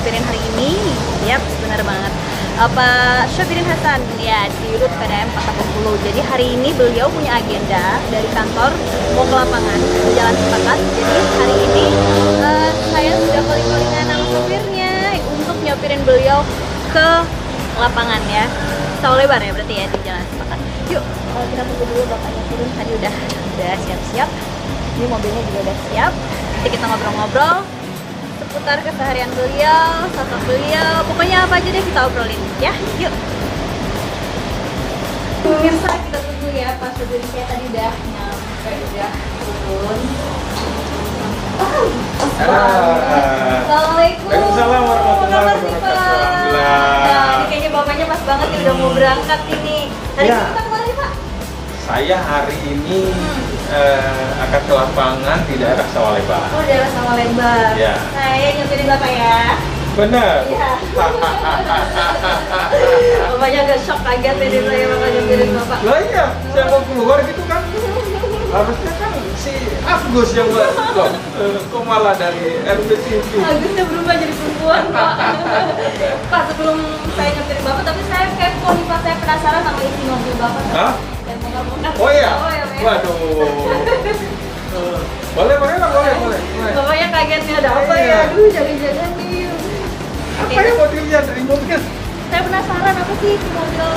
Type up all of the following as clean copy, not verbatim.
Syopirin hari ini? Yap, benar banget. Pak Syopirin Hasan ya di Rut PDM 40. Jadi hari ini beliau punya agenda dari kantor mau ke lapangan ke Jalan Sepakat. Jadi hari ini saya sudah calling-callingan sama sopirnya untuk nyopirin beliau ke lapangan ya. Sawah lebar ya berarti ya di Jalan Sepakat. Yuk kita tunggu dulu bapaknya turun. Tadi udah siap-siap. Ini mobilnya juga udah siap. Nanti kita ngobrol-ngobrol seputar keseharian beliau, sosok beliau, pokoknya apa aja deh kita obrolin ya. Yuk. Pemirsa kita tunggu ya, Pak Syopirin saya tadi udah nyampe, udah turun. Assalamualaikum. Waalaikumsalam warahmatullahi wabarakatuh. Nah, ini kayaknya bapaknya pas banget nih udah mau berangkat ini. Tadi Ya. kita kemana nih, Pak? Saya hari ini akan ke lapangan di daerah Sawah Lebar. Oh, daerah Sawah Lebar. Ya. Saya nyopirin bapak ya. Benar. Iya. Bapaknya agak shock kaget ini saya bakal nyopirin bapak. Lah iya, saya mau keluar gitu kan. Harusnya kan si Agus yang buat loh. Kok malah dari RB situ. Agusnya berubah jadi perempuan, Pak. Pak, sebelum saya nyopirin bapak, tapi saya kepo nih, Pak. Saya penasaran sama isi mobil bapak. Hah? Dan bongkar-bongkar. Oh iya. Oh, ya, Pak. Waduh. Boleh lah, boleh. Bapaknya kaget nih, ada apa Iya. ya? Aduh, jaga-jaga nih. Apa yang mau dilihat dari mobil? Saya penasaran apa sih itu mobil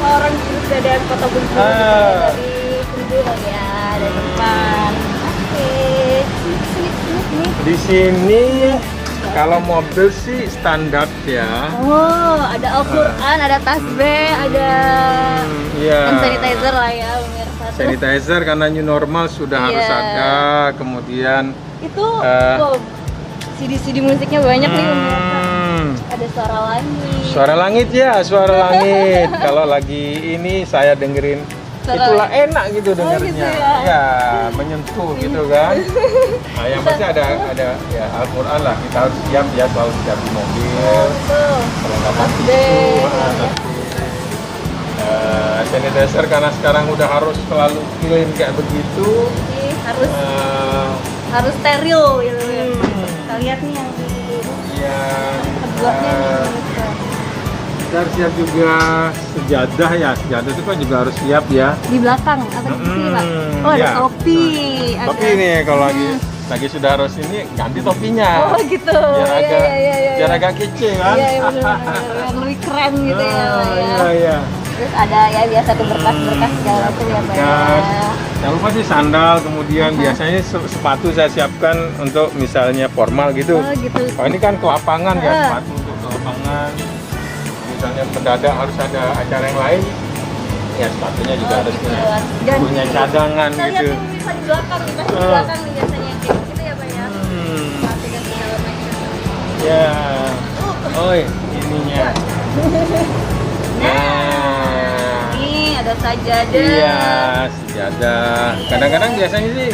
orang di PDM Kota Bengkulu Ah. dari Bengkulu ya, dari depan. Oke. Sini. Di sini kalau mobil sih standar ya. Oh, ada Al-Quran, ada tasbih, ada Iya. hand sanitizer lah ya, pemirsa. Tuh. Sanitizer karena new normal sudah harus Iya. ada. Kemudian Itu Eh. CD musiknya banyak nih, pemirsa. Ada suara langit. Suara langit ya, suara langit. Kalau lagi ini saya dengerin Suara itulah enak gitu dengernya. gitu ya. Ya, menyentuh gitu kan. Nah, yang pasti ada ya Al-Qur'an lah. Kita harus siap ya, selalu siap di mobil. Tuh. Kalau nggak mati Tasbih. sanitizer karena sekarang udah harus selalu clean kayak begitu. Jadi harus Eh, steril gitu ya. Kita lihat nih yang di ya, keduanya nih. kita harus siap juga sejadah ya. Sejadah itu kan juga harus siap ya. Di belakang apa di sini, Pak? Oh, ada Iya. topi. Topi nih kalau lagi sudah harus ini ganti topinya. Oh, gitu. Biar agak Iya. biar agak kece kan. Iya, benar-benar. Yang lebih keren gitu ya, Pak, ya. Iya. Terus ada ya biasa tuh berkas-berkas segala macam ya, Pak. Ya. Berkas. Jangan lupa sih sandal, kemudian biasanya sepatu saya siapkan untuk misalnya formal gitu. Oh, gitu. Oh, ini kan ke lapangan ya, Ah. sepatu untuk ke lapangan. Misalnya mendadak harus ada acara yang lain, ya sepatunya juga Oh, harus gitu. punya cadangan Kita lihat gitu. nih pemirsa di belakang nih, pasti di belakang nih biasanya yang kayak gitu ya, Pak ya. Sepatu dan segala macam. Ya, oi ininya. Nah, ini ada sajadah. Iya, sejadah. Kadang-kadang biasanya sih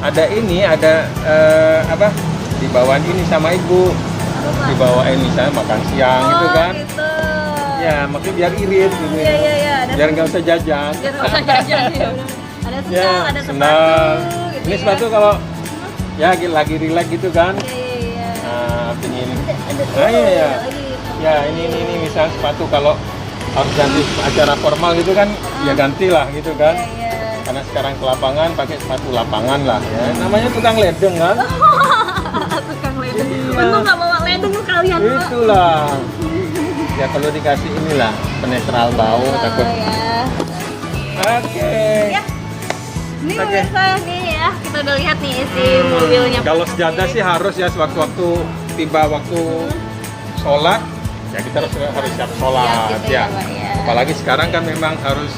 ada apa? Dibawain ini sama ibu. Apa, Pak? Dibawain misalnya makan siang gitu kan. Gitu. Ya, makanya biar irit gitu. Iya. Ada Biar nggak usah jajan. biar nggak usah jajan ya. Ada sendal, Ya, ada sendal. sepatu. Gitu Ini ya. sepatu kalau ya lagi relax gitu kan. Iya. Nah, pingin. Ada iya. lagi. Ya, ini misal sepatu kalau harus ganti acara formal gitu kan, ya gantilah gitu kan. Iya. Karena sekarang ke lapangan pakai sepatu lapangan lah ya. Namanya tukang ledeng kan. Tukang ledeng. Iya. Untung nggak bawa ledeng kalian, Pak. Itulah. Ya kalau dikasih inilah penetral bau takut. Ya. Oke. Ya. Ini Oke. pemirsa nih ya, kita udah lihat nih isi mobilnya. Kalau sejadah sih harus ya sewaktu-waktu tiba waktu sholat ya kita harus siap sholat Siap gitu ya, ya. Pak, ya. Apalagi sekarang kan memang harus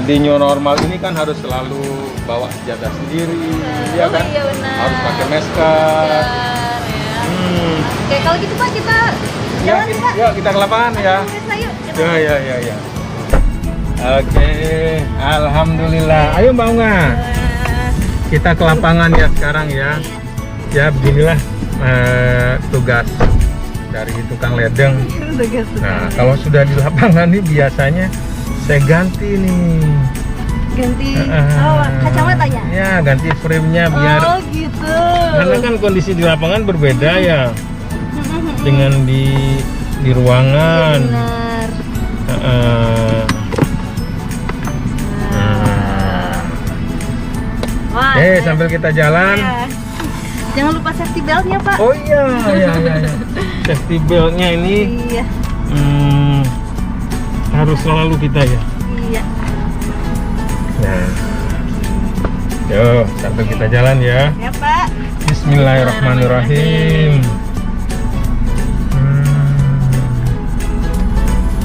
di new normal ini kan harus selalu bawa sejadah sendiri, ya kan? Iya benar. Harus pakai masker. Ya. Hmm. Oke, kalau gitu Pak kita Ya, jalan nih, Pak. yuk kita ke lapangan ya. Pemirsa, yuk. Kita Ya. Oke, alhamdulillah. Ayo Mbak Unga, kita ke lapangan ya sekarang ya. Ya beginilah tugas dari tukang ledeng. Nah, kalau sudah di lapangan nih biasanya saya ganti nih. ganti kacamatanya. Ya, ganti frame-nya biar Oh gitu. karena kan kondisi di lapangan berbeda ya. dengan di ruangan. Benar. Wah, Sambil kita jalan. iya. Jangan lupa safety beltnya, Pak. Oh iya. Safety beltnya ini Iya. harus selalu kita ya. Iya. Nah, yuk sambil kita jalan ya. Ya, Pak. Bismillahirrahmanirrahim.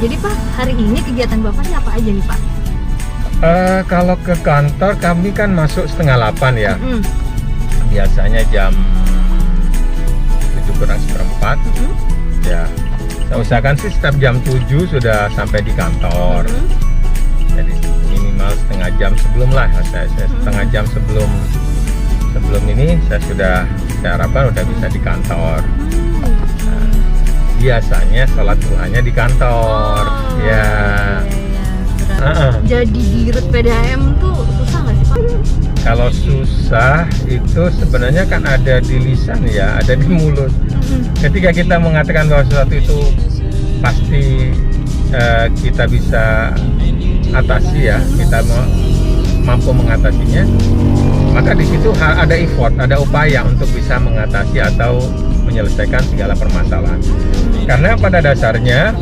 Jadi Pak, hari ini kegiatan Bapaknya apa aja nih, Pak? Kalau ke kantor kami kan masuk 7:30 ya. Biasanya jam 7 kurang seperempat. Ya, saya usahakan sih setiap jam 7 sudah sampai di kantor. Jadi minimal setengah jam sebelum lah. Saya setengah jam sebelum ini saya harapkan udah bisa di kantor. Nah, biasanya sholat duhanya di kantor. Ya. Jadi di rut PDAM tuh susah nggak sih, Pak? Kalau susah itu sebenarnya kan ada di lisan ya, ada di mulut. Ketika kita mengatakan bahwa sesuatu itu pasti kita bisa atasi ya, kita mampu mengatasinya, maka di situ ada effort, ada upaya untuk bisa mengatasi atau menyelesaikan segala permasalahan. Karena pada dasarnya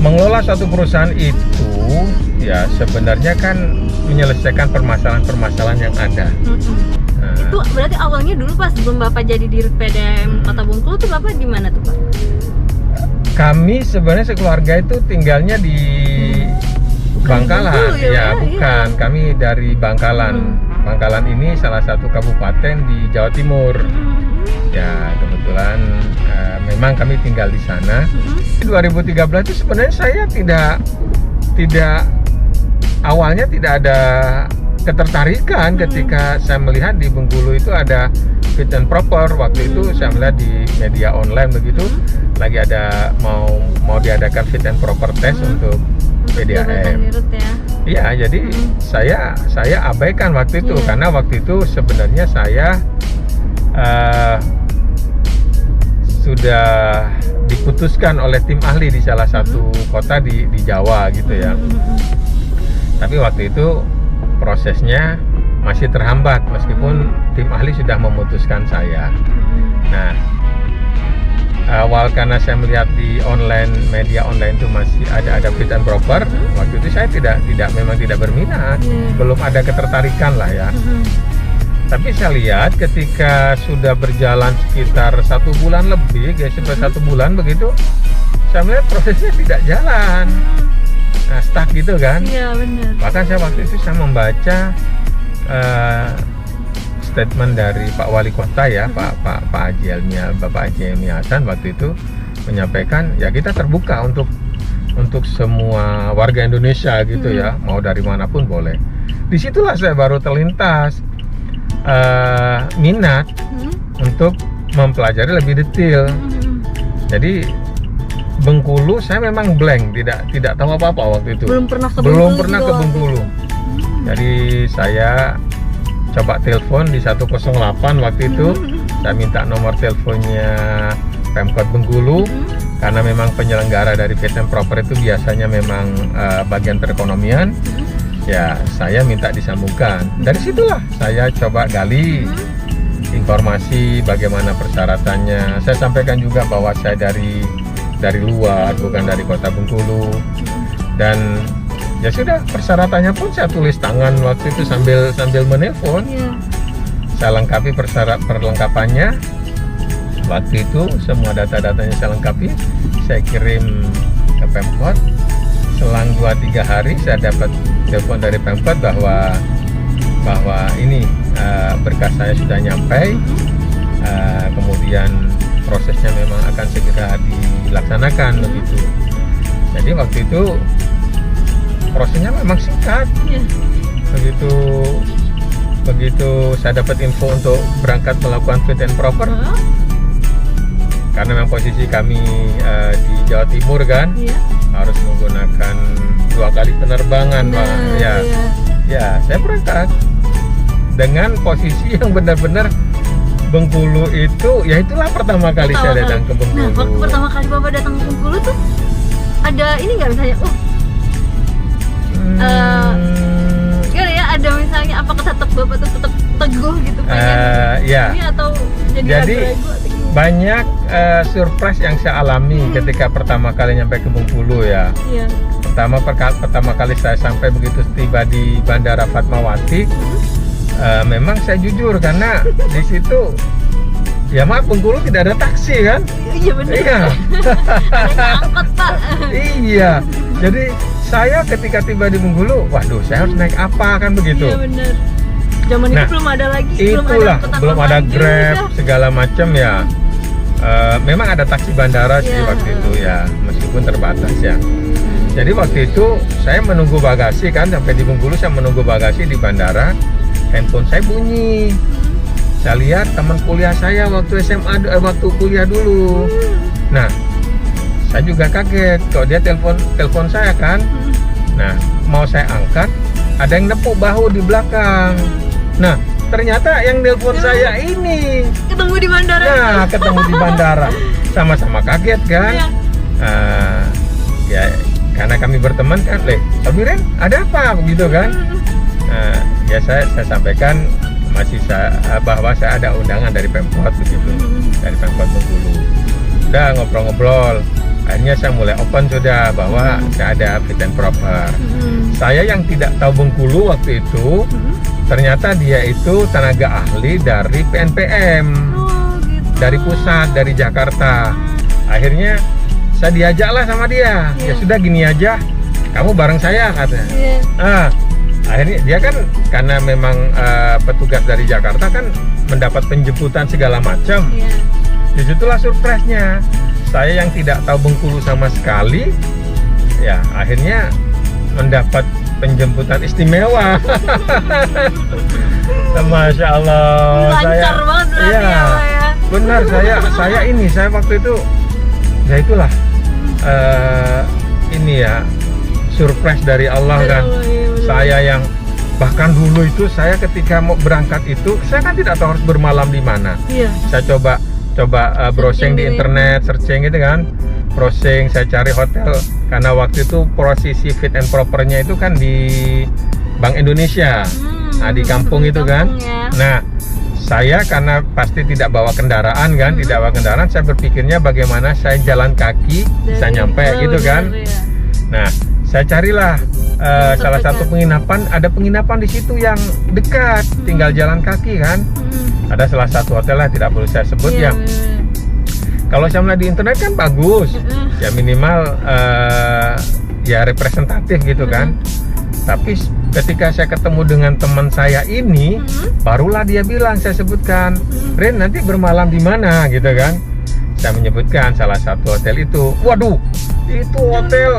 mengelola suatu perusahaan itu ya sebenarnya kan menyelesaikan permasalahan-permasalahan yang ada. Nah, itu berarti awalnya dulu pas sebelum Bapak jadi dirut PDAM Kota Bengkulu tuh Bapak di mana tuh, Pak? Kami sebenarnya sekeluarga itu tinggalnya di Bangkalan. Bengkulu, Ya, bukan. Iya. Kami dari Bangkalan. Bangkalan ini salah satu kabupaten di Jawa Timur. Ya, kebetulan memang kami tinggal di sana. 2013 itu sebenarnya saya tidak awalnya tidak ada ketertarikan ketika saya melihat di Bengkulu itu ada fit and proper. Waktu itu saya melihat di media online begitu lagi ada mau diadakan fit and proper test untuk PDAM. Iya, jadi saya abaikan waktu itu karena waktu itu sebenarnya saya sudah diputuskan oleh tim ahli di salah satu kota di Jawa gitu ya. Tapi waktu itu prosesnya masih terhambat meskipun tim ahli sudah memutuskan saya. Nah, awal karena saya melihat di media online itu masih ada fit and proper, waktu itu saya memang tidak berminat, belum ada ketertarikan lah ya. Tapi saya lihat ketika sudah berjalan sekitar 1 bulan lebih, sampai 1 bulan begitu, saya melihat prosesnya tidak jalan, stuck gitu kan. Iya, benar. Bahkan saya waktu itu saya membaca statement dari Pak Wali Kota ya, Pak Haji Helmi Hasan waktu itu menyampaikan ya kita terbuka untuk semua warga Indonesia gitu ya, mau dari manapun boleh. Disitulah saya baru terlintas minat untuk mempelajari lebih detail. Jadi Bengkulu saya memang blank, tidak tahu apa-apa waktu itu. Belum pernah ke Bengkulu. Jadi saya coba telepon di 108 waktu itu. Saya minta nomor teleponnya Pemkot Bengkulu karena memang penyelenggara dari fit and proper itu biasanya memang bagian perekonomian. Ya, saya minta disambungkan. Dari situlah saya coba gali informasi bagaimana persyaratannya. Saya sampaikan juga bahwa saya dari luar, bukan dari Kota Bengkulu. Dan ya sudah, persyaratannya pun saya tulis tangan waktu itu sambil menelpon. Saya lengkapi perlengkapannya. Waktu itu semua data-datanya saya lengkapi, saya kirim ke Pemkot. Selang 2-3 hari saya dapat telepon dari Pemkot bahwa ini berkas saya sudah nyampe, kemudian prosesnya memang akan segera dilaksanakan begitu. Jadi waktu itu prosesnya memang singkat. Begitu saya dapat info untuk berangkat melakukan fit and proper, karena memang posisi kami di Jawa Timur kan, harus menggunakan 2 kali penerbangan, Pak. Ya, saya berangkat dengan posisi yang benar-benar Bengkulu itu, ya itulah pertama kali saya datang ke Bengkulu. Nah, waktu pertama kali Bapak datang ke Bengkulu tuh ada ini nggak misalnya, gimana ya, ada misalnya apakah tetap Bapak tuh tetap teguh gitu pengen ya. ini atau jadi ragu-ragu atau gimana? Banyak surprise yang saya alami ketika pertama kali nyampe ke Bengkulu ya. Iya. Pertama kali saya sampai begitu tiba di Bandara Fatmawati, memang saya jujur karena di situ ya maaf Bengkulu tidak ada taksi kan? Iya benar. Iya. Adanya angkot Pak. Iya. Jadi saya ketika tiba di Bengkulu, waduh saya harus naik apa kan begitu? Iya benar. Zaman itu belum ada lagi, Itulah belum ada lagi, Grab udah. segala macam ya. Memang ada taksi bandara sih Iya. waktu itu ya, meskipun terbatas ya. Jadi waktu itu saya menunggu bagasi kan, sampai di Bengkulu saya menunggu bagasi di bandara, handphone saya bunyi. Saya lihat teman kuliah saya waktu SMA, waktu kuliah dulu. Nah, saya juga kaget kok dia telepon saya kan. Nah, mau saya angkat, ada yang nepuk bahu di belakang. Nah, ternyata yang nelpon saya ini. Ketemu di bandara. Nah, ketemu di bandara. Sama-sama kaget kan? Iya. Ya, karena kami berteman kan, Albiren ada apa begitu kan? Ya saya sampaikan bahwa saya ada undangan dari Pemkot begitu, dari Pemkot Bengkulu. Udah ngobrol-ngobrol, akhirnya saya mulai open sudah bahwa saya ada fit and proper. Saya yang tidak tahu Bengkulu waktu itu, ternyata dia itu tenaga ahli dari PNPM, Oh, gitu. dari pusat, dari Jakarta. Akhirnya saya diajaklah sama dia. Ya sudah gini aja, kamu bareng saya katanya. Iya. Akhirnya dia kan karena memang petugas dari Jakarta kan mendapat penjemputan segala macam. Iya. Disitulah surprise-nya. Saya yang tidak tahu Bengkulu sama sekali, ya akhirnya mendapat penjemputan istimewa. Masya Allah. Lancar banget berarti iya, ya, Pak, ya. benar. Saya waktu itu, ya itulah ini ya surprise dari Allah kan. Allah, iya, benar. Saya yang bahkan dulu itu saya ketika mau berangkat itu saya kan tidak tahu harus bermalam di mana. Iya. Saya coba browsing di internet, searching gitu kan, browsing, saya cari hotel karena waktu itu posisi fit and propernya itu kan di Bank Indonesia, nah di kampung itu kan. ya. Nah saya karena pasti tidak bawa kendaraan kan, tidak bawa kendaraan, saya berpikirnya bagaimana saya jalan kaki bisa nyampe gitu kan. Benar, iya. Nah saya carilah salah satu penginapan, ada penginapan di situ yang dekat, tinggal jalan kaki kan. Ada salah satu hotel lah, tidak perlu saya sebut Iya, ya. Kalau saya melihat di internet kan bagus, ya minimal ya representatif gitu kan. Tapi ketika saya ketemu dengan teman saya ini, barulah dia bilang, saya sebutkan, Ren nanti bermalam di mana gitu kan. Saya menyebutkan salah satu hotel itu. Waduh, itu hotel.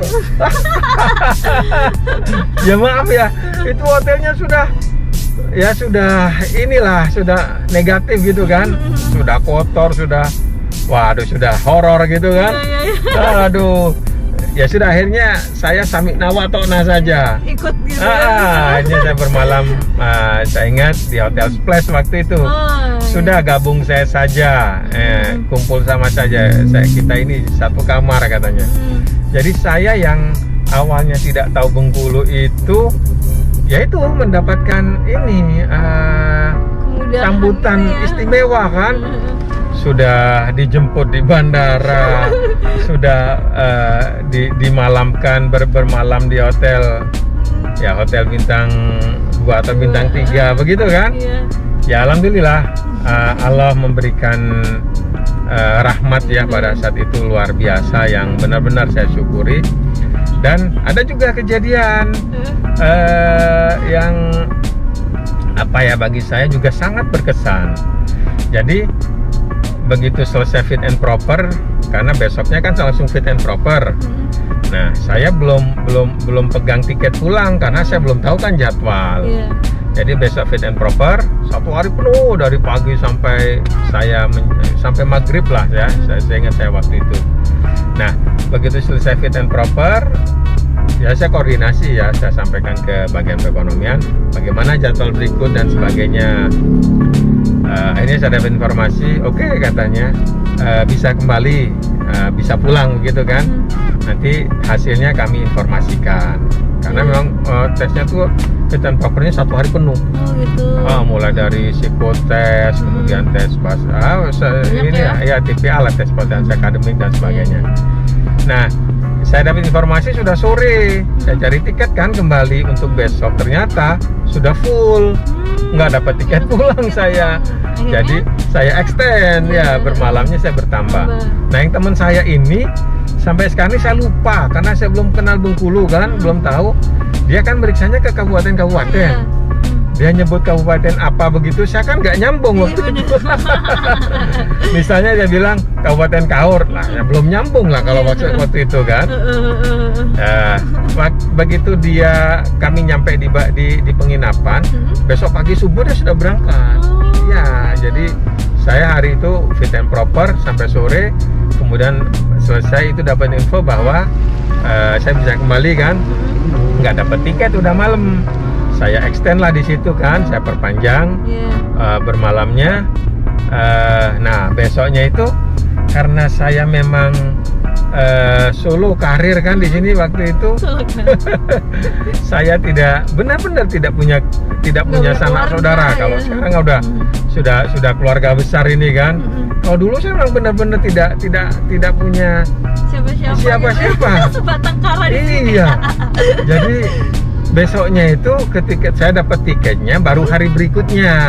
Ya maaf ya, itu hotelnya sudah negatif gitu kan, sudah kotor, sudah horor gitu kan. Aduh, ya sudah akhirnya saya samik nawa tokna saja. Ikut gitu. Akhirnya saya bermalam, saya ingat di Hotel Splash waktu itu. Sudah gabung saya saja, kumpul sama saja. Kita ini satu kamar katanya. Jadi saya yang awalnya tidak tahu Bengkulu itu, yaitu mendapatkan ini sambutan istimewa kan. Sudah dijemput di bandara, sudah dimalamkan bermalam di hotel, ya hotel bintang 2 atau bintang 3 begitu kan. Ya alhamdulillah Allah memberikan rahmat ya pada saat itu luar biasa yang benar-benar saya syukuri. Dan ada juga kejadian yang bagi saya juga sangat berkesan. Jadi begitu selesai fit and proper, karena besoknya kan langsung fit and proper. Nah, saya belum pegang tiket pulang karena saya belum tahu kan jadwal. Jadi besok fit and proper, 1 hari penuh dari pagi sampai sampai maghrib lah ya. Saya ingat saya waktu itu. Nah, begitu selesai fit and proper, ya saya koordinasi ya, saya sampaikan ke bagian perekonomian bagaimana jadwal berikut dan sebagainya. Akhirnya saya dapat informasi, oke, katanya bisa kembali, bisa pulang gitu kan. Nanti hasilnya kami informasikan. Karena memang tesnya tuh fit and propernya 1 hari penuh. Oh gitu. Mulai dari psikotes, kemudian tes ini ya TPA lah, tes potensi akademik dan sebagainya. Nah, saya dapat informasi sudah sore. Saya cari tiket kan kembali untuk besok, ternyata sudah full. Nggak dapat tiket pulang saya. Jadi saya extend ya, bermalamnya saya bertambah. Nah, yang teman saya ini sampai sekarang ini saya lupa karena saya belum kenal Bengkulu kan, belum tahu. Dia kan meriksanya ke kabupaten-kabupaten. Dia nyebut kabupaten apa begitu, saya kan nggak nyambung waktu itu. Misalnya dia bilang Kabupaten Kaur, lah ya belum nyambung lah kalau waktu itu kan. Begitu kami nyampe di penginapan, besok pagi subuh dia sudah berangkat. Ya, jadi saya hari itu fit and proper sampai sore, kemudian selesai itu dapat info bahwa saya bisa kembali kan, nggak dapat tiket udah malam. Saya extend lah di situ kan, saya perpanjang bermalamnya. Nah, besoknya itu karena saya memang solo karir kan di sini waktu itu, saya benar-benar tidak punya sanak saudara. Kalau sekarang sudah keluarga besar ini kan. Kalau dulu saya memang benar-benar tidak punya siapa-siapa. Sebatang kara di sini. Iya. Jadi besoknya itu ketika saya dapat tiketnya baru hari berikutnya.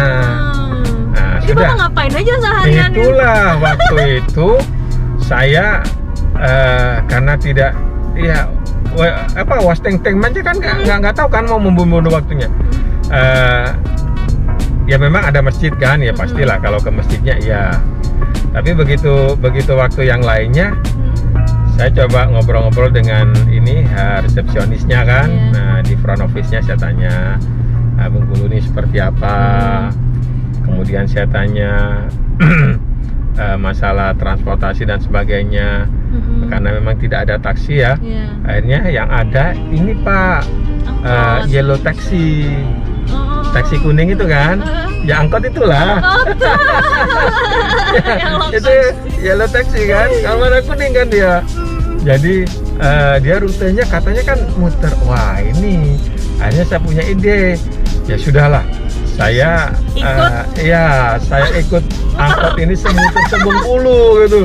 Nah, Ini sudah. Bapak ngapain aja seharian? Itulah waktu itu saya karena tidak was teng aja kan nggak tahu kan mau membunuh waktunya. Ya memang ada masjid kan, ya pastilah kalau ke masjidnya ya. Tapi begitu waktu yang lainnya, saya coba ngobrol-ngobrol dengan ini resepsionisnya kan. Nah, di front office-nya saya tanya, Bengkulu ini seperti apa. Kemudian saya tanya masalah transportasi dan sebagainya. Karena memang tidak ada taksi ya. Akhirnya yang ada ini Pak, yellow taxi. Taksi kuning itu kan. Ya angkot itulah. Itu yellow taxi kan. Kalau warna kuning kan dia. Jadi dia rutenya katanya kan muter. Wah, ini akhirnya saya punya ide. Ya sudahlah, saya saya ikut angkot ini semuter Bengkulu gitu.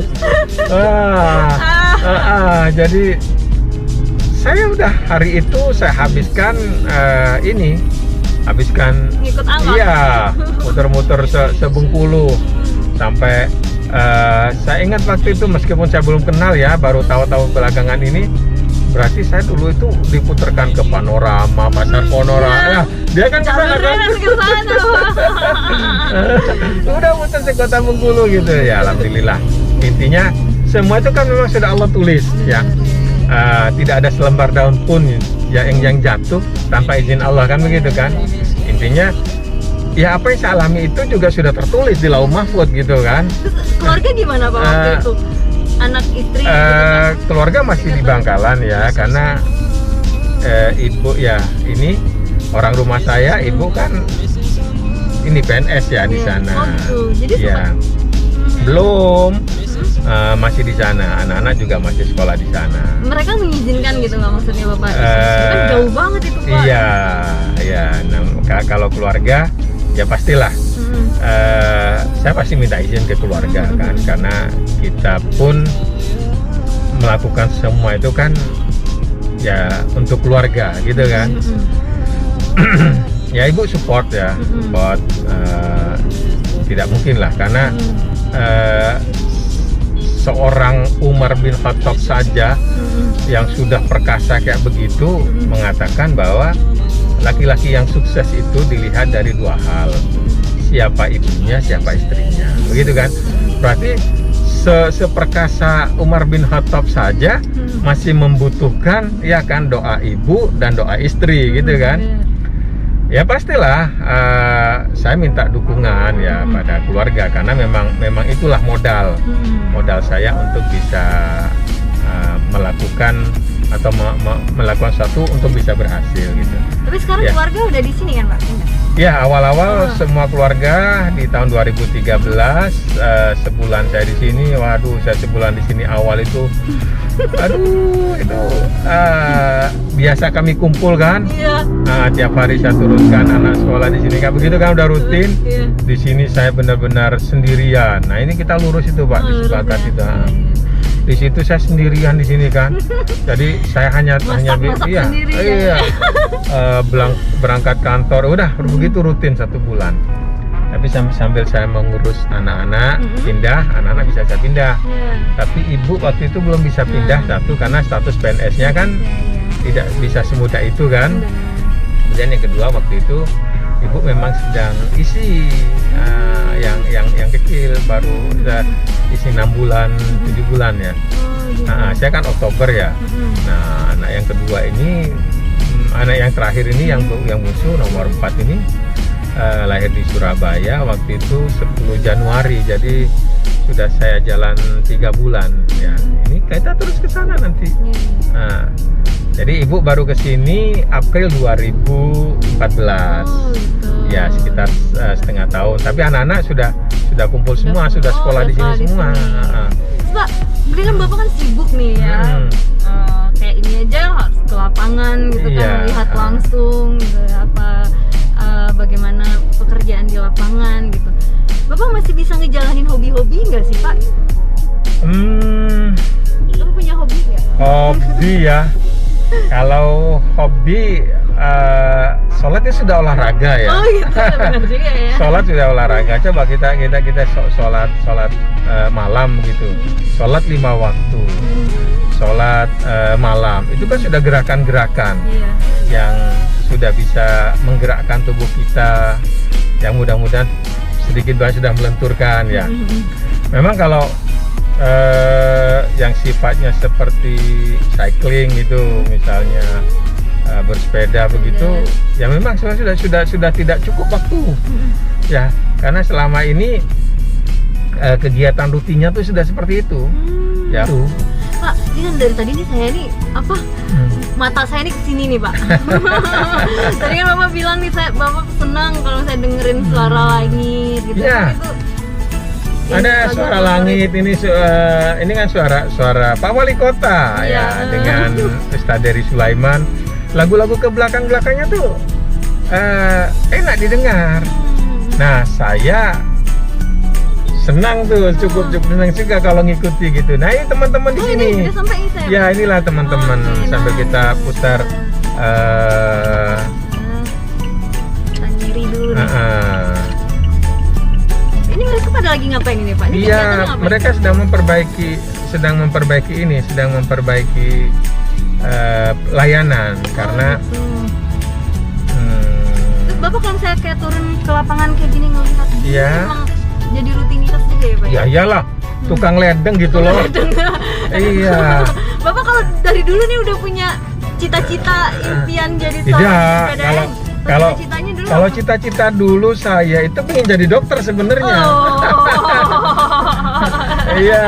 Jadi saya udah hari itu saya habiskan ngikut angkot. Iya, muter-muter Bengkulu sampai saya ingat waktu itu meskipun saya belum kenal ya, baru tahu-tahu belakangan ini. Berarti saya dulu itu diputarkan ke Panorama, Pasar Panorama. Ya, dia kan ke sana kan. Udah muter sekota Bengkulu gitu ya, alhamdulillah. Intinya semua itu kan memang sudah Allah tulis ya. Tidak ada selembar daun pun ya yang jatuh tanpa izin Allah kan begitu kan. Intinya ya apa yang saya alami itu juga sudah tertulis di Lauh Mahfud gitu kan. Keluarga gimana Pak waktu itu? Anak istri gitu kan? Keluarga masih di Bangkalan ya, karena ibu ya ini orang rumah saya, ibu kan ini PNS ya di sana. Oh gitu. Jadi ya belum masih di sana, anak-anak juga masih sekolah di sana. Mereka mengizinkan gitu nggak maksudnya Bapak? Kan jauh banget itu Pak. Iya. Nah, kalau keluarga ya pastilah. Saya pasti minta izin ke keluarga kan, karena kita pun melakukan semua itu kan ya untuk keluarga gitu kan. Ya ibu support ya, support. Tidak mungkin lah karena seorang Umar bin Khattab saja yang sudah perkasa kayak begitu mengatakan bahwa laki-laki yang sukses itu dilihat dari dua hal, siapa ibunya, siapa istrinya, begitu kan. Berarti seperkasa Umar bin Khattab saja masih membutuhkan ya kan doa ibu dan doa istri gitu kan. Ya pastilah saya minta dukungan ya pada keluarga, karena memang itulah modal saya untuk bisa melakukan atau melakukan sesuatu untuk bisa berhasil gitu. Tapi sekarang Ya. keluarga udah di sini kan Pak? Pindah. Ya, awal-awal semua keluarga di tahun 2013 sebulan saya di sini. Waduh, saya sebulan di sini awal itu aduh, itu biasa kami kumpul kan. Iya. Tiap hari saya turunkan anak sekolah di sini kan, begitu kan udah rutin. Iya. Di sini saya benar-benar sendirian. Nah, ini kita lurus itu Pak, disepakati itu. Di situ saya sendirian di sini kan. Jadi saya hanya Masak sendiri ya. iya. Berangkat kantor udah begitu rutin 1 bulan. Tapi sambil saya mengurus anak-anak pindah, anak-anak bisa saya pindah. Iya. Tapi ibu waktu itu belum bisa pindah satu karena status PNS-nya kan tidak bisa semudah itu kan. Kemudian yang kedua waktu itu ibu memang sedang isi yang kecil baru udah isi 6 bulan 7 bulan ya. Saya kan Oktober ya. Nah, anak yang kedua ini anak yang terakhir ini yang bungsu nomor 4 ini lahir di Surabaya waktu itu 10 Januari. Jadi sudah saya jalan 3 bulan ya. Ini kita terus ke sana nanti. Nah, jadi ibu baru ke sini April 2014. Gitu. Ya, sekitar setengah tahun. Tapi anak-anak sudah kumpul semua, sudah sekolah di sini semua. Pak, berarti kan Bapak kan sibuk nih ya. Kayak ini aja harus ke lapangan gitu kan, melihat langsung gitu bagaimana pekerjaan di lapangan gitu. Bapak masih bisa ngejalanin hobi-hobi nggak sih Pak? Bapak punya hobi nggak? Hobi ya. Kalau hobi sholatnya sudah olahraga ya. Oh gitu, benar juga ya. Sholat sudah olahraga. Coba kita sholat malam gitu. Sholat 5 waktu. Sholat malam itu kan sudah gerakan-gerakan yang sudah bisa menggerakkan tubuh kita, yang mudah-mudahan sedikit banyak sudah melenturkan ya. Memang kalau yang sifatnya seperti cycling itu misalnya bersepeda begitu ya memang sudah tidak cukup waktu ya, karena selama ini kegiatan rutinnya tuh sudah seperti itu ya. Pak, ini kan dari tadi nih saya nih mata saya nih kesini nih Pak. Tadi kan Bapak bilang nih Bapak senang kalau saya dengerin suara langit gitu. Ya. Itu Ada suara langit ini kan suara Pak Wali Kota ya dengan Ustadz Dery Sulaiman. Lagu-lagu ke belakangnya tuh enak didengar. Nah, saya senang tuh, cukup senang juga kalau ngikuti gitu. Nah, ini teman-teman di sini. Ini udah sampai ini saya. Ya, inilah teman-teman sambil kita putar nyiri dulu nih. Ini mereka pada lagi ngapain ini Pak? Iya, mereka sedang memperbaiki layanan karena Terus Bapak kalau saya kayak turun ke lapangan kayak gini ngelihat memang jadi rutinitas juga ya Pak? Ya iyalah, tukang ledeng gitu loh. Iya. Bapak kalau dari dulu nih udah punya cita-cita impian jadi seorang sepeda? Kalau cita-cita dulu saya itu pengen jadi dokter sebenarnya. Iya.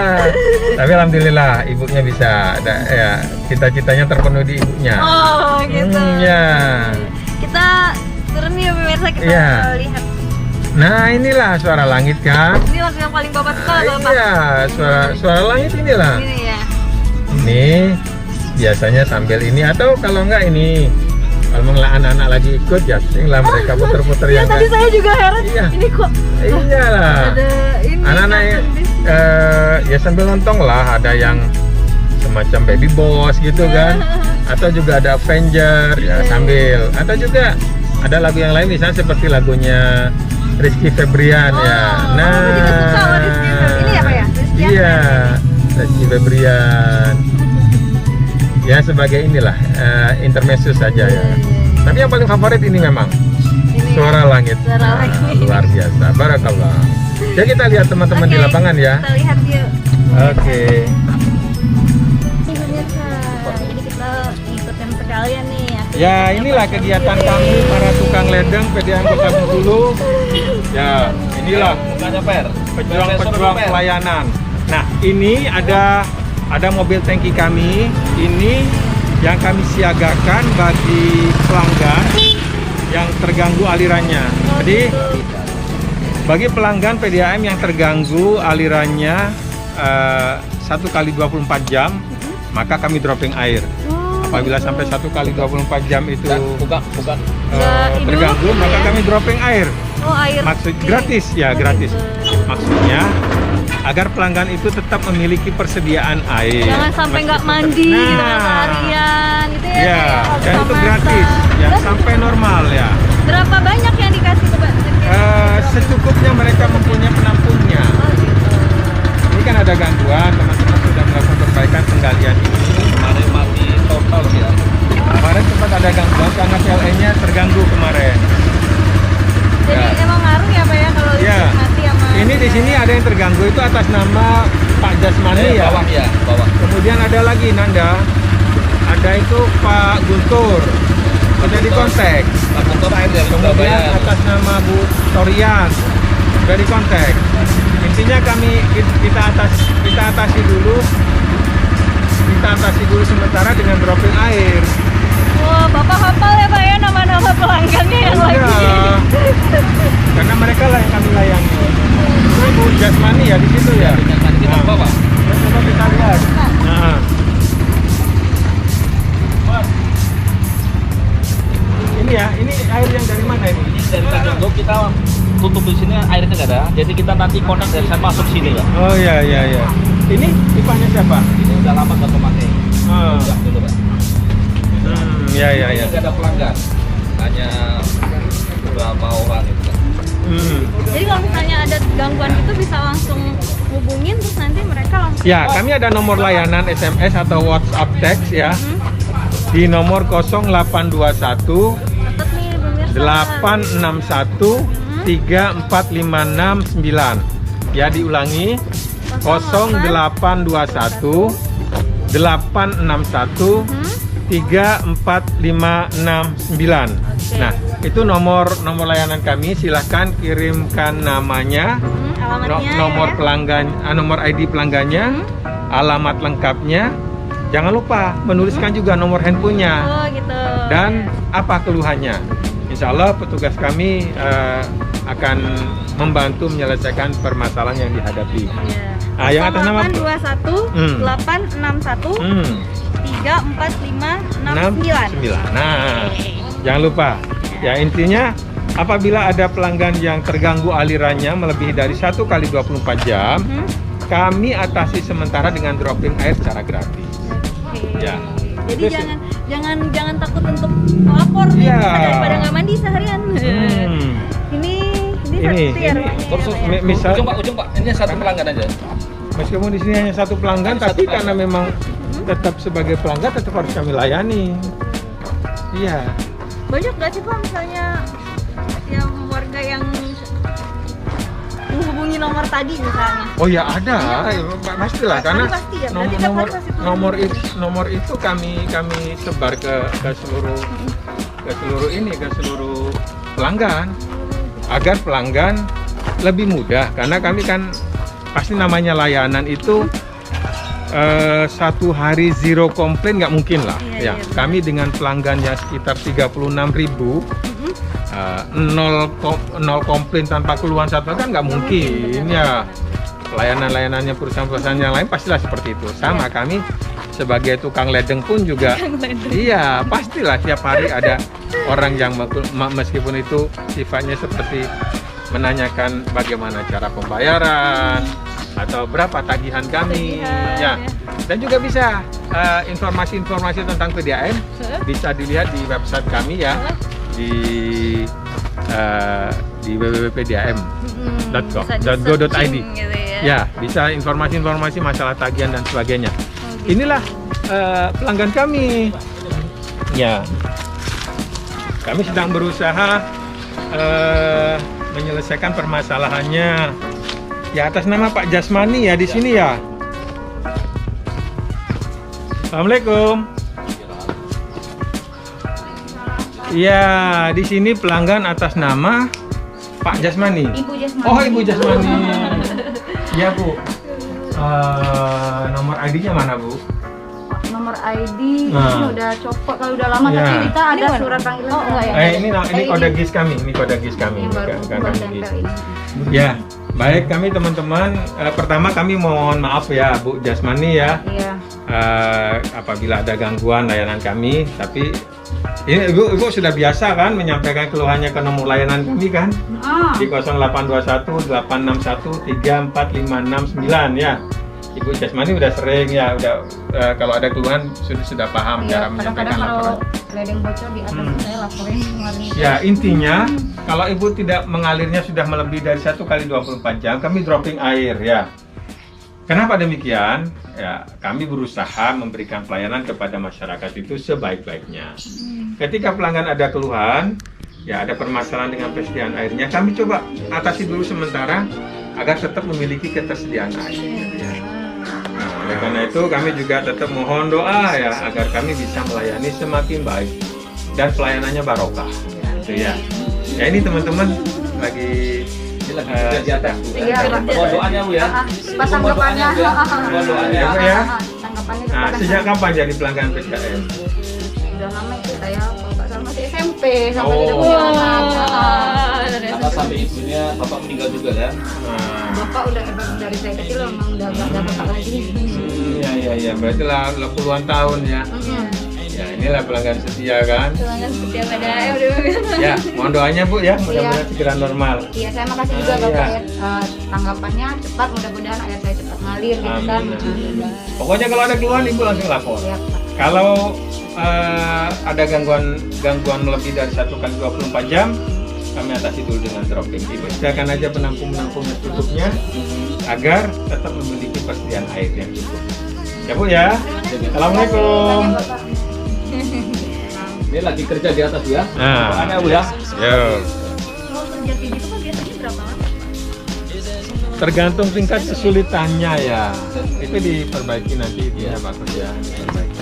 Tapi alhamdulillah ibunya bisa. Ya, cita-citanya terpenuhi di ibunya. Oh gitu. Ya. Kita turun nih pemirsa, kita lihat. Nah, inilah suara langit kan. Ini lagu yang paling Bapak suka Bapak. Iya, suara langit inilah. Ini ya. Ini biasanya sambil ini atau kalau enggak ini. Kalau anak-anak lagi ikut ya, tinggal mereka puter-puter yang tadi saya juga heran. Iya. Ini kok iyalah. Ada ini. Anak-anak ya sambil nonton lah, ada yang semacam Baby Boss gitu kan. Atau juga ada Avenger ya sambil. Atau juga ada lagu yang lain misalnya seperti lagunya Rizky Febrian ya. Nah, Bapak juga suka sama Rizky Febrian. Ini ya Pak ya? Iya, Rizky Febrian. Ya sebagai inilah intermezzo saja ya. Tapi yang paling favorit ini memang suara langit. Luar biasa, barakallah. Ya kita lihat teman-teman di lapangan ya. Kita lihat yuk. Oke. Jadi kita ngikutin sekalian nih. Ya inilah kegiatan kami para tukang ledeng PDAM Kota Bengkulu. Ya inilah pejuang-pejuang pelayanan. Nah ini ada mobil tangki kami, ini yang kami siagakan bagi pelanggan yang terganggu alirannya. Jadi bagi pelanggan PDAM yang terganggu alirannya 1 kali 24 jam, maka kami dropping air. Apabila sampai 1 kali 24 jam itu terganggu, maka kami dropping air. Oh, air. Maksud gratis ya, gratis. Maksudnya agar pelanggan itu tetap memiliki persediaan air. Jangan sampai nggak mandi gitu seharian gitu ya. Ya, Harus dan itu masak. gratis ya Terus sampai normal ya. berapa banyak yang dikasih ke Pak? Secukupnya mereka mempunyai penampungnya. Oh, gitu. Ini kan ada gangguan, teman-teman sudah melakukan perbaikan penggalian ini. Kemarin mati total ya. Kemarin sempat ada gangguan karena PLN-nya terganggu kemarin. Jadi Ya. emang ngaruh ya Pak ya kalau Ya. listrik mati sama. Ini di sini ada yang terganggu itu atas nama Pak Jasmani ya. Bawah ya, bawah. Kemudian ada lagi Nanda. Ada itu Pak Guntur. Sudah dikontak. Pak Guntur air dari Kemudian Surabaya. atas nama Bu Torian sudah dikontak. Intinya kita atasi dulu sementara dengan dropping air. Wah, Bapak hafal ya Pak ya nama-nama pelanggannya yang lagi. Iya. Karena mereka lah yang kami layani. Ini Bu Jasmani ya di situ ya. Tadi kita ke bawah. Coba kita lihat. Nah. Ini ya, ini air yang dari mana ini? Ini dari Tanjung kita tutup di sini airnya nggak ada. Jadi kita nanti konek dari sana masuk sini Pak. Oh iya iya iya. Ini pipanya siapa? Ini udah lama nggak kemakai. Oh. Enggak dulu Pak. Iya iya iya. Ini nggak ada pelanggan. Hanya beberapa orang itu Pak. Jadi kalau misalnya ada gangguan itu bisa langsung hubungin terus nanti mereka langsung. Ya, kami ada nomor layanan SMS atau WhatsApp text ya. Di nomor 0821 Catat nih pemirsa. 861 34569. Ya, diulangi 0821 861 34569. Nah, itu nomor layanan kami. Silahkan kirimkan namanya, Alamatnya nomor ya. pelanggan, nomor ID pelanggannya, alamat lengkapnya. Jangan lupa menuliskan juga nomor handphonenya Oh gitu. dan apa keluhannya. Insya Allah petugas kami akan membantu menyelesaikan permasalahan yang dihadapi. Ya. Ah, yang atas nama 821 861 34569. Nah, jangan lupa. Ya, intinya apabila ada pelanggan yang terganggu alirannya melebihi dari 1 kali 24 jam, kami atasi sementara dengan dropping air secara gratis. Oke. Ya. Jadi Terus- jangan takut untuk melapor nih Ya. daripada nggak mandi seharian. Ini Ini, seperti ya ini. rumahnya. Terus ya. misal ujung Pak. Ini satu pelanggan aja. meskipun di sini hanya satu pelanggan, Hanya satu tapi pelanggan. karena memang tetap sebagai pelanggan tetap harus kami layani. Iya. Banyak nggak sih Pak misalnya yang warga yang menghubungi nomor tadi misalnya? Oh ya ada, ya, pastilah karena Pasti ya, berarti tiap hari pasti turun. nomor itu kami sebar ke seluruh pelanggan agar pelanggan lebih mudah karena kami kan pasti namanya layanan itu satu hari zero komplain nggak mungkin lah. Iya, Ya, iya, kami dengan pelanggannya sekitar 36.000 nol komplain tanpa keluhan satu kan nggak mungkin ya. Layanan-layanannya perusahaan-perusahaan yang lain pastilah seperti itu. Sama kami sebagai tukang ledeng pun juga iya pastilah tiap hari ada orang yang meskipun itu sifatnya seperti menanyakan bagaimana cara pembayaran atau berapa tagihan kami ya. Dan juga bisa informasi-informasi tentang PDAM bisa dilihat di website kami ya di www.pdam.go.id. Gitu ya. Ya, bisa informasi-informasi masalah tagihan dan sebagainya. Inilah pelanggan kami. Ya, kami sedang berusaha menyelesaikan permasalahannya. Ya, atas nama Pak Jasmani ya di sini ya. Assalamualaikum. Ya, di sini pelanggan atas nama Pak Jasmani. Ibu Jasmani. Oh, Ibu Jasmani. Iya, Bu. Nomor ID-nya mana, Bu? Nomor nomor ID, Nah. ini udah copot kalau udah lama, Ya. tapi kita ada Ini mana? surat panggilan. Oh, enggak ya? Ini kode GIS kami, ini kode GIS kami. Yang baru Kakak baru GIS. tempel ini. Ya, baik kami teman-teman. Pertama kami mohon maaf ya Bu Jasmani ya. Iya. Apabila ada gangguan layanan kami, tapi ini ibu sudah biasa kan menyampaikan keluhannya ke nomor layanan kami kan di 0821 861 34569 ya. Ibu Jasmani udah sering ya, udah kalau ada keluhan sudah paham Iya, cara menyampaikan kadang-kadang kalau laporan. ledeng bocor di atas saya laporin kemarin. Ya, intinya kalau ibu tidak mengalirnya sudah melebihi dari 1 kali 24 jam, kami dropping air ya. Kenapa demikian? Ya, kami berusaha memberikan pelayanan kepada masyarakat itu sebaik-baiknya. Ketika pelanggan ada keluhan, ya ada permasalahan dengan persediaan airnya, kami coba atasi dulu sementara agar tetap memiliki ketersediaan air. Ya. Nah, oleh karena itu kami juga tetap mohon doa ya agar kami bisa melayani semakin baik dan pelayanannya barokah. Gitu ya. Ya ini teman-teman lagi Ini lagi kerja di atas. Bu. Iya, Pak. Mohon doanya Bu ya. Pas tanggapannya. Mohon doanya. Ya, Bu, ya. Tanggapannya Nah, kepada sejak kapan jadi pelanggan PDAM? udah lama itu saya kalau nggak salah masih SMP sampai Oh. tidak punya anak. Karena sampai ibunya bapak meninggal juga kan. Nah, Bapak udah dari saya kecil emang udah nggak ada bapak lagi. iya, berarti lah puluhan tahun ya. Ya, inilah pelanggan setia kan. Pelanggan setia PDAM udah Ya, mohon doanya Bu ya, mudah-mudahan segera normal. Iya, saya makasih juga Ah, Bapak iya. ya. Tanggapannya cepat, mudah-mudahan air saya cepat ngalir gitu kan. Amin. Pokoknya kalau ada keluhan Ibu langsung lapor. Iya, Pak. Kalau ada gangguan lebih dari 1 kali 24 jam, kami atasi dulu dengan dropping. Ibu silakan aja penampung secukupnya agar tetap memiliki persediaan air yang cukup. Ya Bu ya. Assalamualaikum. Banyak, Bapak. Ini lagi kerja di atas Bu ya. Nah. Doanya Bu ya. Yo. mau kerja kayak gitu kan biasanya berapa lama? Tergantung tingkat kesulitannya ya. Itu diperbaiki nanti dia Pak kerja. Diperbaiki.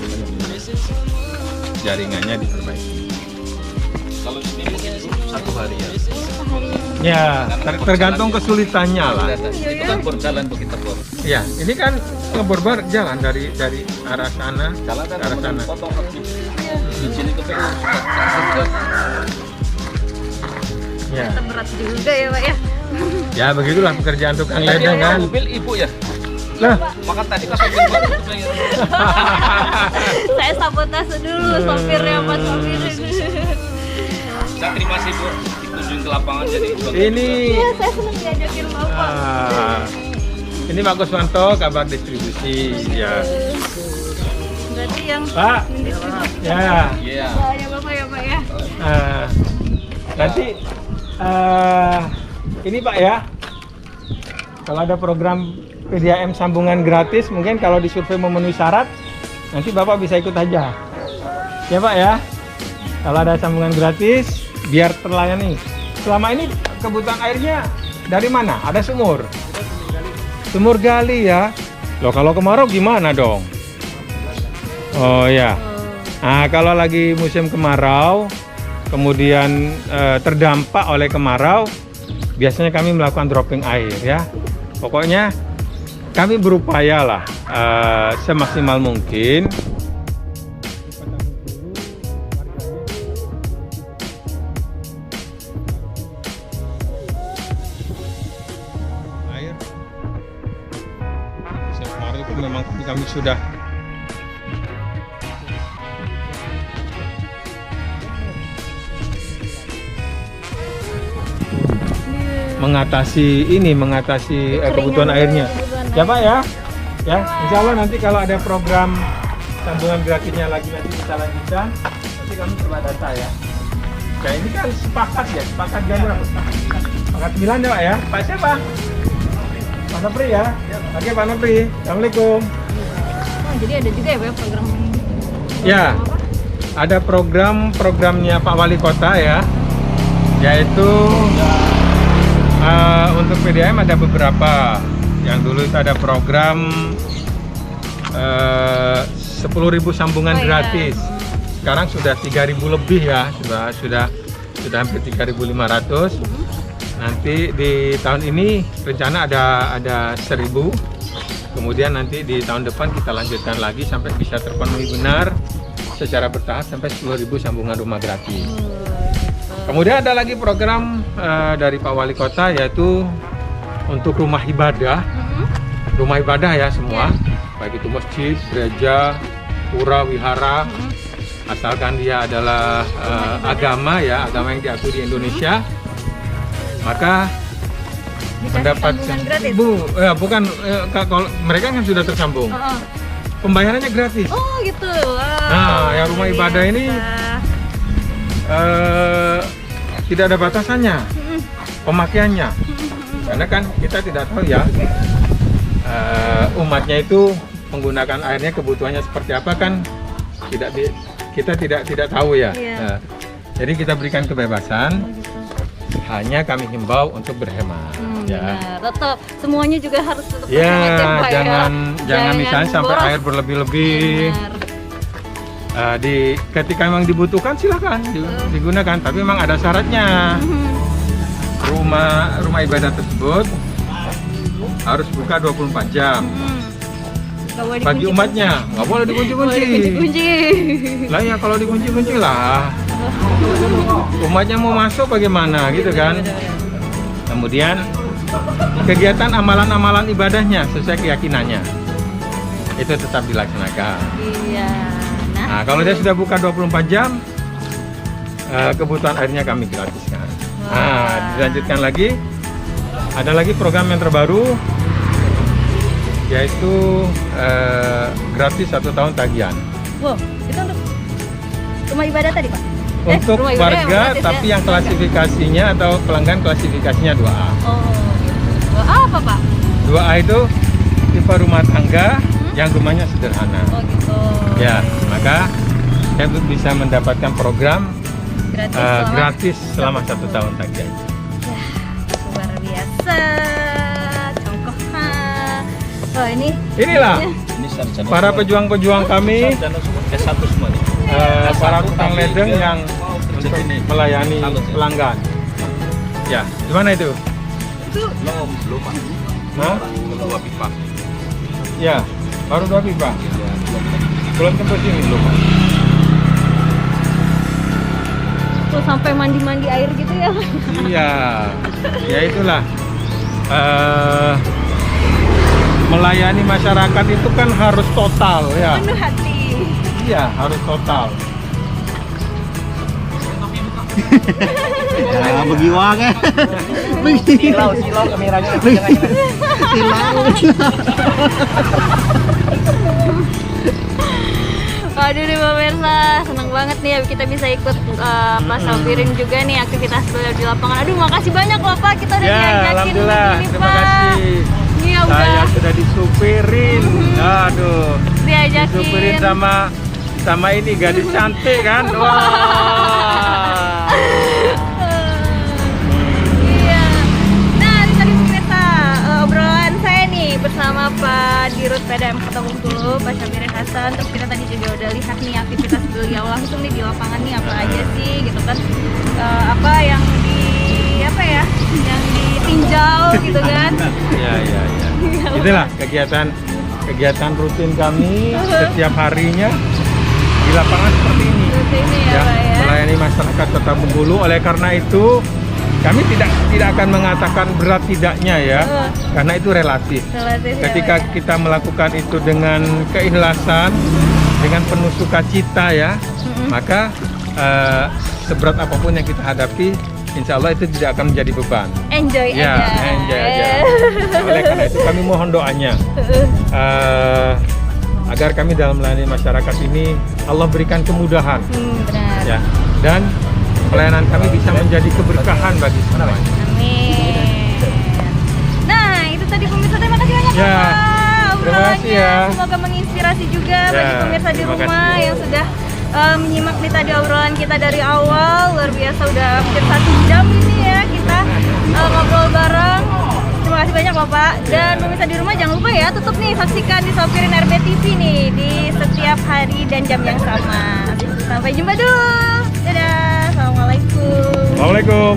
Jaringannya diperbaiki. Kalau ini mungkin 1 hari ya. Ya, tergantung kesulitannya lah. Itu kan berjalan Bu kita bor. Ya, ini kan ngeborbar jalan dari arah sana Jalan ke kan arah sana. potong kaki. Di sini ke Peru. Ya, Berat juga ya Pak ya. ya begitulah pekerjaan tukang Tadi ledeng kan. mobil ibu ya. Lah, Maka tadi pas mobil baru ibu bayar. Saya sabotase dulu sopirnya Pak sopir. Saya terima kasih Bu dikunjungi ke lapangan jadi ini Iya, saya senang diajakin Bapak. ini Pak Kuswanto, kabar distribusi ya. Berarti yang Pak, ya. Iya. soalnya Bapak ya Pak ya. Nanti ini Pak ya, kalau ada program PDAM sambungan gratis, mungkin kalau disurvei memenuhi syarat, nanti Bapak bisa ikut aja. Ya Pak ya, kalau ada sambungan gratis, biar terlayani. Selama ini kebutuhan airnya dari mana? Ada sumur? Sumur gali ya. Loh kalau kemarau gimana dong? Oh ya. Nah kalau lagi musim kemarau, kemudian terdampak oleh kemarau, biasanya kami melakukan dropping air ya. Pokoknya kami berupaya lah semaksimal mungkin. Air kemarin itu memang kami sudah mengatasi kebutuhan airnya. Ya Pak ya. Ya, insya Allah nanti kalau ada program sambungan gratisnya lagi nanti kita lanjutkan. Nanti kami coba data ya. Ya ini kan sepakat jam berapa? Sepakat 9 ya Pak ya. Pak siapa? Pak Nopri ya. Oke Pak Nopri. Assalamualaikum. Oh, jadi ada juga ya Pak program Ya, ada programnya Pak Wali Kota ya, yaitu untuk PDAM ada beberapa. Yang dulu itu ada program 10.000 sambungan Oh, iya. gratis. Sekarang sudah 3.000 lebih ya, sudah hampir 3.500. Nanti di tahun ini rencana ada 1.000. Kemudian nanti di tahun depan kita lanjutkan lagi sampai bisa terpenuhi benar secara bertahap sampai 10.000 sambungan rumah gratis. Kemudian ada lagi program dari Pak Wali Kota, yaitu untuk rumah ibadah. Rumah ibadah ya semua, baik itu masjid, gereja, pura, wihara, asalkan dia adalah agama ya, agama yang diakui di Indonesia, maka mendapat gratis? bukan kalau mereka kan sudah tersambung. Pembayarannya gratis. Oh gitu. Nah, yang rumah ibadah ini tidak ada batasannya pemakaiannya, karena kan kita tidak tahu ya umatnya itu menggunakan airnya kebutuhannya seperti apa kan, kita tidak tahu ya. Nah, jadi kita berikan kebebasan, hanya kami himbau untuk berhemat. Ya. Benar. Tetap semuanya juga harus tetap Ya, berhemat ya, Pak, jangan misalnya sampai boros. air berlebih-lebih. Benar. Ketika memang dibutuhkan silakan digunakan, tapi memang ada syaratnya. Rumah ibadah tersebut harus buka 24 jam. Nggak boleh Bagi dikunci. umatnya nggak boleh dikunci-kunci. Dikunci. Lah ya kalau dikunci-kunci lah, umatnya mau masuk bagaimana gitu kan. Kemudian kegiatan amalan-amalan ibadahnya sesuai keyakinannya itu tetap dilaksanakan. Iya. Nah, kalau dia sudah buka 24 jam, kebutuhan airnya kami gratiskan. Nah, dilanjutkan lagi, ada lagi program yang terbaru, yaitu gratis 1 tahun tagihan. Wow, itu untuk rumah ibadah tadi, Pak? Untuk rumah ibadah yang warga, gratis, tapi ya? yang klasifikasinya atau pelanggan klasifikasinya 2A. Oh, gitu. Apa, Pak? 2A itu tipe rumah tangga yang rumahnya sederhana. Oh, gitu. Ya, maka saya bisa mendapatkan program Gratis selama 1 tahun tagihan. Ya, luar biasa. Congkoh. Wah, Inilah Ini sarjana para semua. pejuang-pejuang kami, Sarjana semua. S1 semua nih. para tukang ledeng yang untuk melayani pelanggan. Ya, gimana itu? Belum Pak. Hah? 2 pipa. Ya, baru 2 pipa. Ya, 2 pipa. Belum tembus ini belum. tuh sampai mandi-mandi air gitu ya. Iya, ya itulah. Melayani masyarakat itu kan harus total ya. Penuh hati. Iya, harus total. Ya, bagi uang ya. Silau kameranya. Aduh deh pemirsa, seneng banget nih ya kita bisa ikut Pak Sabirin juga nih aktivitas beliau di lapangan. Aduh makasih banyak loh Pak, kita udah Ya, diajakin alhamdulillah. begini Terima Pak. kasih. Iya Saya udah sudah disupirin. Aduh. diajakin. Disupirin sama ini gadis cantik kan. Wah. Iya. Nah, ini tadi pemirsa obrolan saya nih bersama Pak Dirut PDAM Kota Bengkulu, Pak Sabirin Hasan. Terus kita tadi juga udah lihat nih aktivitas beliau langsung nih di lapangan nih apa aja sih gitu kan. Apa yang ditinjau gitu kan. Ya. Itulah kegiatan rutin kami setiap harinya di lapangan seperti ini. Seperti ini ya, Pak ya. Melayani masyarakat Kota Bengkulu. Oleh karena itu kami tidak akan mengatakan berat tidaknya ya, karena itu relatif. Relatif ya, Ketika Pak ya. kita melakukan itu dengan keikhlasan, dengan penuh sukacita ya, maka seberat apapun yang kita hadapi, insya Allah itu tidak akan menjadi beban. Enjoy Ya, aja. enjoy aja. Oleh karena itu kami mohon doanya agar kami dalam melayani masyarakat ini Allah berikan kemudahan, Benar. ya, dan pelayanan kami bisa menjadi keberkahan bagi semuanya. Amin. Nah, itu tadi pemirsa, terima kasih banyak Ya, Bapak terima kasih ya. Semoga menginspirasi juga bagi Ya, pemirsa di terima rumah kasih. yang sudah menyimak nih tadi obrolan kita dari awal. Luar biasa, udah hampir 1 jam ini ya kita ngobrol bareng. Terima kasih banyak Bapak. Dan pemirsa di rumah jangan lupa ya, tutup nih saksikan di Sabirin RB TV nih di setiap hari dan jam yang sama. Sampai jumpa dulu. Dadah. Assalamualaikum. Assalamualaikum.